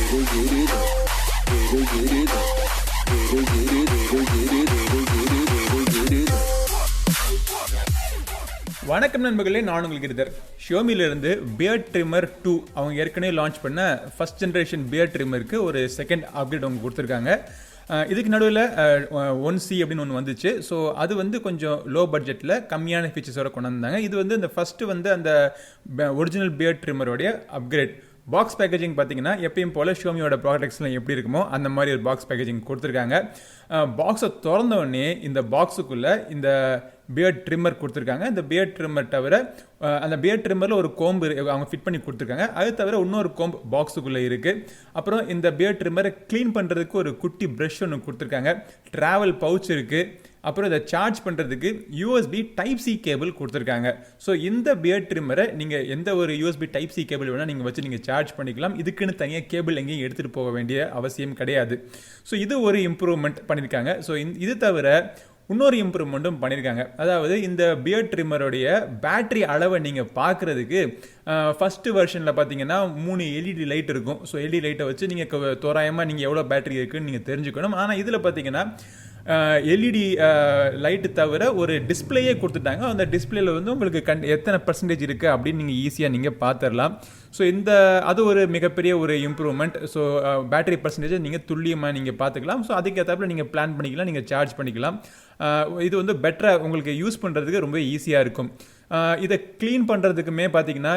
வணக்கம் நண்பர்களே, நான் உங்களுக்கு கிரிதர். ஷியோமிலிருந்து பியர்ட் ட்ரிம்மர் 2 அவங்க ஏற்கனவே லான்ச் பண்ண ஃபர்ஸ்ட் ஜென்ரேஷன் பியர்ட் ட்ரிம்மருக்கு ஒரு செகண்ட் அப்டேட் அவங்க கொடுத்துருக்காங்க. இதுக்கு நடுவில் 1C அப்படின்னு ஒன்று வந்துச்சு. ஸோ அது வந்து கொஞ்சம் லோ பட்ஜெட்டில் கம்மியான ஃபீச்சர்ஸோட கொண்டு வந்தாங்க. இது வந்து இந்த ஃபஸ்ட்டு வந்து அந்த ஒரிஜினல் பியர்ட் ட்ரிம்மரோடைய அப்கிரேட். பாக்ஸ் பேக்கேஜிங் பார்த்தீங்கன்னா எப்பயும் போல் ஷியோமியோட ப்ராடக்ட்ஸ்லாம் எப்படி இருக்குமோ அந்த மாதிரி ஒரு பாக்ஸ் பேக்கேஜிங் கொடுத்துருக்காங்க. பாக்ஸை திறந்த உடனே இந்த பாக்ஸுக்குள்ளே இந்த பியர்ட் ட்ரிம்மர் கொடுத்துருக்காங்க. இந்த பியர்ட் ட்ரிம்மர் தவிர அந்த பியர்ட் ட்ரிம்மரில் ஒரு கோம்பு அவங்க ஃபிட் பண்ணி கொடுத்துருக்காங்க. அது தவிர இன்னொரு கோம்பு பாக்ஸுக்குள்ளே இருக்குது. அப்புறம் இந்த பியர்ட் ட்ரிம்மரை க்ளீன் பண்ணுறதுக்கு ஒரு குட்டி ப்ரஷ் ஒன்று கொடுத்துருக்காங்க. ட்ராவல் பவுச் இருக்குது. அப்புறம் இதை சார்ஜ் பண்ணுறதுக்கு யூஎஸ்பி டைப் சி கேபிள் கொடுத்துருக்காங்க. ஸோ இந்த பியர்ட் ட்ரிம்மரை நீங்கள் எந்த ஒரு யூஎஸ்பி டைப் சி கேபிள் வேணால் நீங்கள் வச்சு நீங்கள் சார்ஜ் பண்ணிக்கலாம். இதுக்குன்னு தனியாக கேபிள் எங்கேயும் எடுத்துகிட்டு போக வேண்டிய அவசியம் கிடையாது. ஸோ இது ஒரு இம்ப்ரூவ்மெண்ட் பண்ணியிருக்காங்க. ஸோ இது தவிர இன்னொரு இம்ப்ரூவ்மெண்ட்டும் பண்ணியிருக்காங்க. அதாவது இந்த பியர்ட் ட்ரிம்மருடைய பேட்டரி அளவை நீங்கள் பார்க்குறதுக்கு ஃபஸ்ட்டு வெர்ஷனில் பார்த்தீங்கன்னா 3 எல்இடி லைட் இருக்கும். ஸோ எல்இடி லைட்டை வச்சு நீங்கள் தோராயமாக நீங்கள் எவ்வளோ பேட்டரி இருக்குதுன்னு நீங்கள் தெரிஞ்சுக்கணும். ஆனால் இதில் பார்த்தீங்கன்னா எல்இடி லைட்டு தவிர ஒரு டிஸ்பிளேயே கொடுத்துட்டாங்க. அந்த டிஸ்பிளேல வந்து உங்களுக்கு எத்தனை பர்சன்டேஜ் இருக்குது அப்படின்னு நீங்கள் ஈஸியாக நீங்கள் பார்த்துடலாம். ஸோ அது ஒரு மிகப்பெரிய ஒரு இம்ப்ரூவ்மெண்ட். ஸோ பேட்டரி பர்சன்டேஜை நீங்கள் துல்லியமாக நீங்கள் பார்த்துக்கலாம். ஸோ அதுக்கேற்றாப்புல நீங்கள் பிளான் பண்ணிக்கலாம், நீங்கள் சார்ஜ் பண்ணிக்கலாம். இது வந்து பெட்டராக உங்களுக்கு யூஸ் பண்ணுறதுக்கு ரொம்ப ஈஸியாக இருக்கும். இதை க்ளீன் பண்ணுறதுக்குமே பார்த்தீங்கன்னா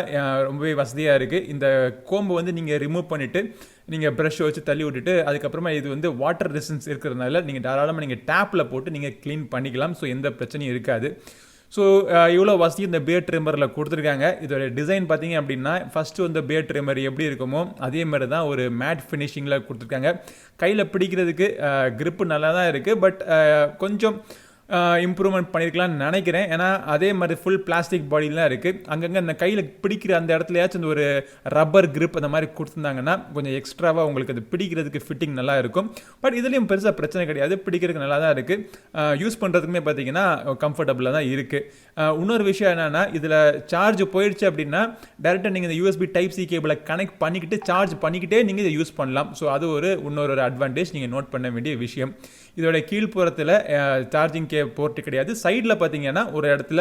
ரொம்பவே வசதியாக இருக்குது. இந்த கோம்பை வந்து நீங்கள் ரிமூவ் பண்ணிவிட்டு நீங்கள் ப்ரஷ்ஷை வச்சு தள்ளி விட்டுட்டு அதுக்கப்புறமா இது வந்து வாட்டர் ரெசிஸ்டன்ஸ் இருக்கிறதுனால நீங்கள் தாராளமாக நீங்கள் டேப்பில் போட்டு நீங்கள் க்ளீன் பண்ணிக்கலாம். ஸோ எந்த பிரச்சனையும் இருக்காது. ஸோ இவ்வளோ வசதி இந்த பியர்ட் ட்ரிம்மரில் கொடுத்துருக்காங்க. இதோட டிசைன் பார்த்தீங்க அப்படின்னா ஃபஸ்ட்டு வந்து பியர்ட் ட்ரிம்மர் எப்படி இருக்குமோ அதே மாதிரி தான் ஒரு மேட் ஃபினிஷிங்கில் கொடுத்துருக்காங்க. கையில் பிடிக்கிறதுக்கு கிரிப்பு நல்லா தான் இருக்குது. பட் கொஞ்சம் இம்ப்ரூவ்மெண்ட் பண்ணியிருக்கலாம்னு நினைக்கிறேன். ஏன்னா அதே மாதிரி ஃபுல் பிளாஸ்டிக் பாடிலாம் இருக்குது. அங்கங்கே அந்த கையில் பிடிக்கிற அந்த இடத்துலையாச்சும் இந்த ஒரு ரப்பர் கிரிப் அந்த மாதிரி கொடுத்துருந்தாங்கன்னா கொஞ்சம் எக்ஸ்ட்ராவாக உங்களுக்கு அது பிடிக்கிறதுக்கு ஃபிட்டிங் நல்லா இருக்கும். பட் இதுலேயும் பெருசாக பிரச்சனை கிடையாது, பிடிக்கிறதுக்கு நல்லா தான் இருக்குது. யூஸ் பண்ணுறதுக்குமே பார்த்தீங்கன்னா கம்ஃபர்டபுளாக தான் இருக்குது. இன்னொரு விஷயம் என்னென்னா இதில் சார்ஜ் போயிடுச்சு அப்படின்னா டேரெக்டாக நீங்கள் இந்த யூஎஸ்பி டைப் சி கேபிளை கனெக்ட் பண்ணிக்கிட்டு சார்ஜ் பண்ணிக்கிட்டே நீங்கள் இதை யூஸ் பண்ணலாம். ஸோ அது இன்னொரு அட்வான்டேஜ் நீங்கள் நோட் பண்ண வேண்டிய விஷயம். இதோட கீழ்ப்புறத்தில் சார்ஜிங் போர்ட்டு கிடையாது. சைடில் பார்த்தீங்கன்னா ஒரு இடத்துல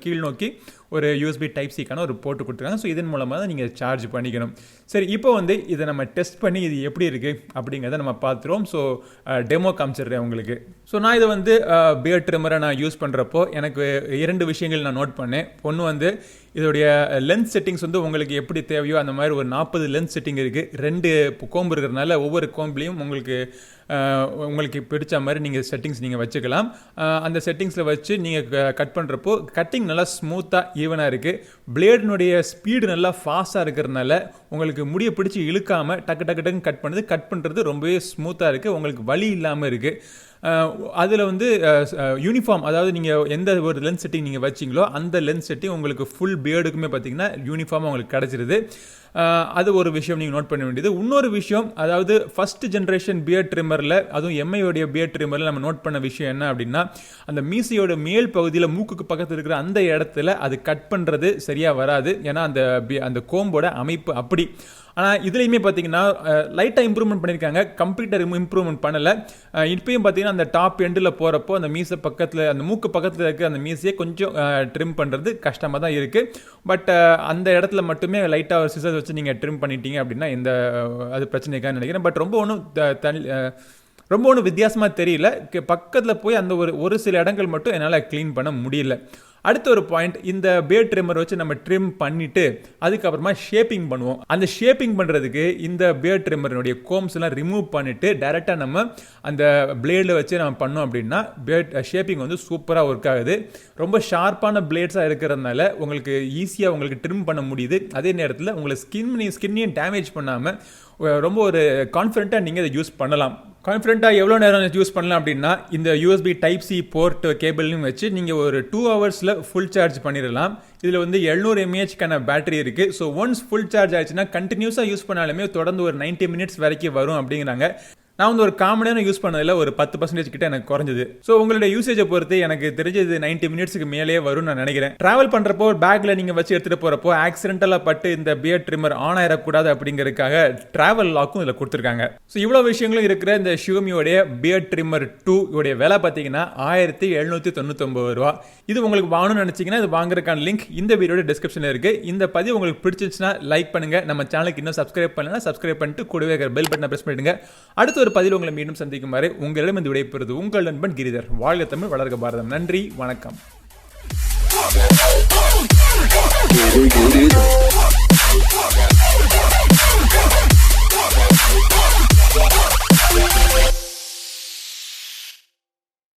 கீழ் நோக்கி ஒரு யூஎஸ்பி டைப் சிக்கான ஒரு போர்ட்டு கொடுத்துருக்காங்க. ஸோ இதன் மூலமாக தான் நீங்கள் சார்ஜ் பண்ணிக்கணும். சரி, இப்போ வந்து இதை நம்ம டெஸ்ட் பண்ணி இது எப்படி இருக்குது அப்படிங்கிறத நம்ம பார்த்துருவோம். ஸோ டெமோ காமிச்சிடுறேன் உங்களுக்கு. ஸோ நான் இதை வந்து பியர்ட் ட்ரிம்மரை நான் யூஸ் பண்ணுறப்போ எனக்கு 2 விஷயங்கள் நான் நோட் பண்ணேன். ஒன்று வந்து இதோடைய லென்ஸ் செட்டிங்ஸ் வந்து உங்களுக்கு எப்படி தேவையோ அந்த மாதிரி ஒரு 40 லென்ஸ் செட்டிங் இருக்குது. 2 கோம்பு இருக்கிறதுனால ஒவ்வொரு கோம்புலையும் உங்களுக்கு பிடிச்ச மாதிரி நீங்கள் செட்டிங்ஸ் நீங்கள் வச்சுக்கலாம். அந்த செட்டிங்ஸில் வச்சு நீங்கள் கட் பண்ணுறப்போ கட்டிங் நல்லா ஸ்மூத்தாக ஈவனாக இருக்குது. பிளேடினுடைய ஸ்பீடு நல்லா ஃபாஸ்ட்டாக இருக்கிறதுனால உங்களுக்கு முடியை பிடிச்சி இழுக்காமல் டக்குன்னு கட் பண்ணுறது ரொம்பவே ஸ்மூத்தாக இருக்குது. உங்களுக்கு வலி இல்லாமல் இருக்குது. அதில் வந்து யூனிஃபார்ம், அதாவது நீங்கள் எந்த ஒரு லென்ஸ் செட்டிங் நீங்கள் வச்சிங்களோ அந்த லென்ஸ் செட்டிங் உங்களுக்கு ஃபுல் பியர்டுக்குமே பார்த்தீங்கன்னா யூனிஃபார்மாக உங்களுக்கு கிடச்சிருது. அது ஒரு விஷயம் நீங்கள் நோட் பண்ண வேண்டியது. இன்னொரு விஷயம், அதாவது ஃபஸ்ட் ஜென்ரேஷன் பியர்ட் ட்ரிம்மரில், அதுவும் எம்ஐயோடைய பியர்ட் ட்ரிம்மரில் நம்ம நோட் பண்ண விஷயம் என்ன அப்படின்னா அந்த மீசையோட மேல் பகுதியில் மூக்குக்கு பக்கத்தில் இருக்கிற அந்த இடத்துல அது கட் பண்ணுறது சரியாக வராது. ஏன்னா அந்த கோம்போட அமைப்பு அப்படி. ஆனால் இதுலேயுமே பார்த்தீங்கன்னா லைட்டாக இம்ப்ரூவ்மெண்ட் பண்ணியிருக்காங்க, கம்ப்ளீட்டாக இம்ப்ரூவ்மெண்ட் பண்ணலை. இப்பயும் பார்த்தீங்கன்னா அந்த டாப் எண்டில் போகிறப்போ அந்த மீசை பக்கத்தில், அந்த மூக்கு பக்கத்தில் இருக்கிற அந்த மீசையை கொஞ்சம் ட்ரிம் பண்ணுறது கஷ்டமாக தான் இருக்குது. பட் அந்த இடத்துல மட்டுமே லைட்டாக ஒரு சிசர்ஸ் வச்சு நீங்கள் ட்ரிம் பண்ணிட்டீங்க அப்படின்னா அது பிரச்சனைக்காக நினைக்கிறேன். பட் ரொம்ப ஒன்றும் வித்தியாசமாக தெரியல. பக்கத்தில் போய் அந்த ஒரு சில இடங்கள் மட்டும் என்னால் க்ளீன் பண்ண முடியல. அடுத்த ஒரு பாயிண்ட், இந்த பியர்ட் ட்ரிம்மர் வச்சு நம்ம ட்ரிம் பண்ணிவிட்டு அதுக்கப்புறமா ஷேப்பிங் பண்ணுவோம். அந்த ஷேப்பிங் பண்ணுறதுக்கு இந்த பியர்ட் ட்ரிம்மரினுடைய கோம்ஸ் எல்லாம் ரிமூவ் பண்ணிவிட்டு டேரெக்டாக நம்ம அந்த பிளேடில் வச்சு நம்ம பண்ணோம் அப்படின்னா ஷேப்பிங் வந்து சூப்பராக ஒர்க் ஆகுது. ரொம்ப ஷார்ப்பான பிளேட்ஸாக இருக்கிறதுனால உங்களுக்கு ஈஸியாக உங்களுக்கு ட்ரிம் பண்ண முடியுது. அதே நேரத்தில் உங்களை ஸ்கின்னையும் டேமேஜ் பண்ணாமல் ரொம்ப ஒரு கான்ஃபிடென்ட்டாக நீங்கள் இதை யூஸ் பண்ணலாம். கான்ஃபிடென்ட்டாக எவ்வளோ நேரம் யூஸ் பண்ணலாம் அப்படின்னா இந்த யூஎஸ்பி டைப் சி போர்ட் கேபிள்லையும் வச்சு நீங்கள் ஒரு 2 ஹவர்ஸில் ஃபுல் சார்ஜ் பண்ணிடலாம். இதில் வந்து 700 mAhக்கான பேட்டரி இருக்குது. ஸோ ஒன்ஸ் ஃபுல் சார்ஜ் ஆயிடுச்சுன்னா கண்டினியூஸாக யூஸ் பண்ணாலுமே தொடர்ந்து ஒரு 90 மினிட்ஸ் வரைக்கும் வரும் அப்படிங்கிறாங்க. நான் வந்து ஒரு காமனான யூஸ் பண்ணதில் ஒரு 10% கிட்ட எனக்கு குறைஞ்சது. ஸோ உங்களுடைய யூசேஜை பொறுத்து எனக்கு தெரிஞ்சது 90 மினிட்ஸ்க்கு மேலேயே வரும்னு நான் நினைக்கிறேன். டிராவல் பண்ணுறப்போ பேக்கில் நீங்கள் வச்சு எடுத்துகிட்டு போகிறப்போ ஆக்சிடென்டலாக பட்டு இந்த பியர்ட் ட்ரிம்மர் ஆன் ஆயிடக்கூடாது அப்படிங்கிறதுக்காக டிராவல் லாக்கும் இதில் கொடுத்துருக்காங்க. ஸோ இவ்வளோ விஷயங்களும் இருக்கிற இந்த ஷியோமியோடைய பியர்ட் ட்ரிம்மர் 2 உடைய விலை பார்த்தீங்கன்னா 1799 ரூபா. இது உங்களுக்கு வாங்கணும்னு நினச்சிங்கன்னா இது வாங்குறதுக்கான லிங்க் இந்த வீடியோட டிஸ்கிரிப்ஷனில் இருக்குது. இந்த பதிவு உங்களுக்கு பிடிச்சிருச்சுன்னா லைக் பண்ணுங்கள். நம்ம சேனலுக்கு இன்னும் சப்ஸ்கிரைப் பண்ணலன்னா சப்ஸ்கிரைப் பண்ணிட்டு கூடவே பெல் பட்டனை பிரஸ் பண்ணிடுங்க. அடுத்த ஒரு பதிவில் உங்களை மீண்டும் சந்திக்கும் வரை உங்களிடம் இந்த விடைபெறுவது உங்கள் நண்பன் கிரிதர். வாழ்க தமிழ், வளர்க பாரதம். நன்றி, வணக்கம்.